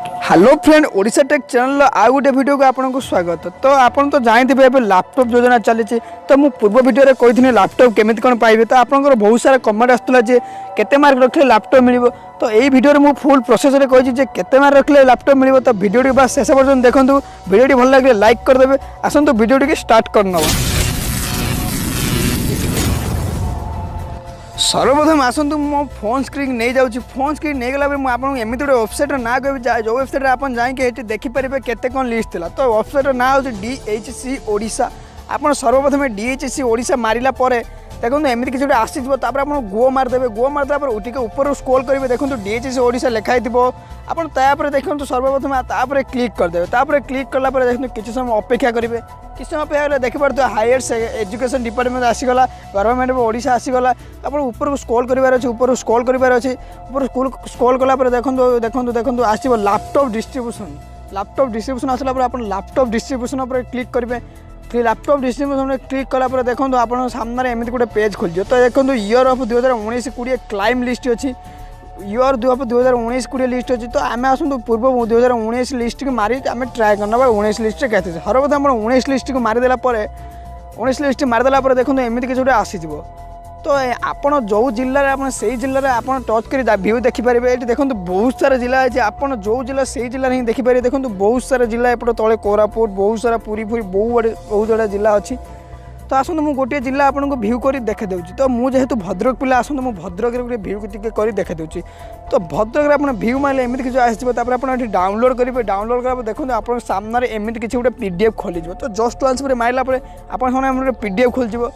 Hello friend Odisha take channel आउ गोटे video को आपको स्वागत। तो आपन तो जानते हैं लैपटॉप योजना चली। तो मुझे पूर्व वीडियो कही लैपटॉप केमी कौन पाइबे, तो आपंकर बहुत सारा कमेंट आसाला केते मार्क रखले लैपटॉप मिल। तो यही वीडियो मुझे फुल प्रोसेस कही केते मार्क रखले लैपटॉप मिल। तो वीडियो बस शेष पर्यटन देखो, वीडियो भल लगे लाइक करदे। आसतु वीडियो स्टार्ट करना। सर्वप्रथम आसतु मो फोन स्क्रीन नहीं जाऊँगी। फोन स्क्रीन नहीं गला मुझे एमती गोटे वेबसाइट ना कह जो वेबसाइट आप जाकि देखिपारे केते कौन लिस्ट था। तो वेबसाइट ना हूँ DHC ओडिशा। आप सर्वप्रथम DHC ओडिशा मारिला देखो एमती किसी आसी आप गो मारदेवे। गो मारदेला टे ऊपर स्क्रॉल करेंगे, देखो DHC ओडिशा लिखाई आप देखो सर्वप्रथम तापर क्लिक करदे। क्लिक कला देखो किसी समय अपेक्षा करेंगे। किसी समय अपेक्षा देखिए हायर एजुकेशन डिपार्टमेंट आसीगला, गवर्नमेंट ओडिशा आसीगला। आप ऊपर स्क्रॉल करार अच्छे, ऊपर स्क्रॉल करार अच्छे। ऊपर स्क्रॉल कला देखो देखो देखो आसो लैपटॉप डिस्ट्रीब्यूशन। लैपटॉप डिस्ट्रीब्यूशन आसला आप लैपटॉप डिस्ट्रीब्यूशन पर क्लिक करेंगे। लैपटॉप डिस्ट्रीब्यूशन क्लिक कला देखो आप सामने एमती गोटे पेज खोल। तो देखो इयर ऑफ 2019-20 क्लाइम लिस्ट अच्छी। इयर 2019-20 लिस्ट अच्छी। तो आम आसतु पूर्व 2019 लिस्ट को मारी आम ट्राए करना 19 लिस्ट के सर्वप्रथम 19 लिस्ट को मारिदेला 19 लिस्ट मारिदेला देखो एमती किसी गोटे आसीज। तो आपड़ जो जिले में से जिले में टच कर भ्यू देखिपारे। ये देखो बहुत सारा जिला है। आप जो जिला से जिले ही देखिपारे। देखो बहुत सारा जिला एपट तले कोरापुट, बहुत सारा पुरी बहुत बड़ा जिला अच्छी। तो आसतु मुझे गोटे जिला आपको भ्यू कर देखा दूसरी। तो मुझे जेहेतु भद्रक पिला आसतु मुझे भद्रक गोटे भ्यू कर देखा दूसरी। तो भद्रक आप भ्यू मारे एमती किसी आसो डाउनलोड करेंगे। डाउनलोड कर देखो आप सामने एमती किसी गोटे PDF खोल। तो जस्ट वांस मारला आप PDF खोल।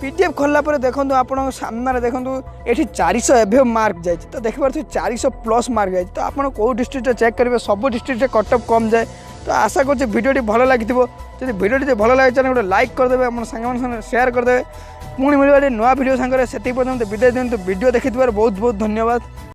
PDF खोलला देखो आप सामने देखो ये 400 एभव मार्क जाए। तो देखिए 400+ मार्क जाए। तो आप कौ डिस्ट्रिक्ट चेक करेंगे, सब डिस्ट्रिक्ट कटअप कम जाए। तो आशा कर वीडियो भल लगी। जब वीडियो भल लगे चैनल गोटे लाइक करदे, आप सांग शेयर करदे। पुणी मिलवा नुआ वीडियो सांगे से पर्यटन विदाय दिखाँ। वीडियो देखि बहुत बहुत धन्यवाद।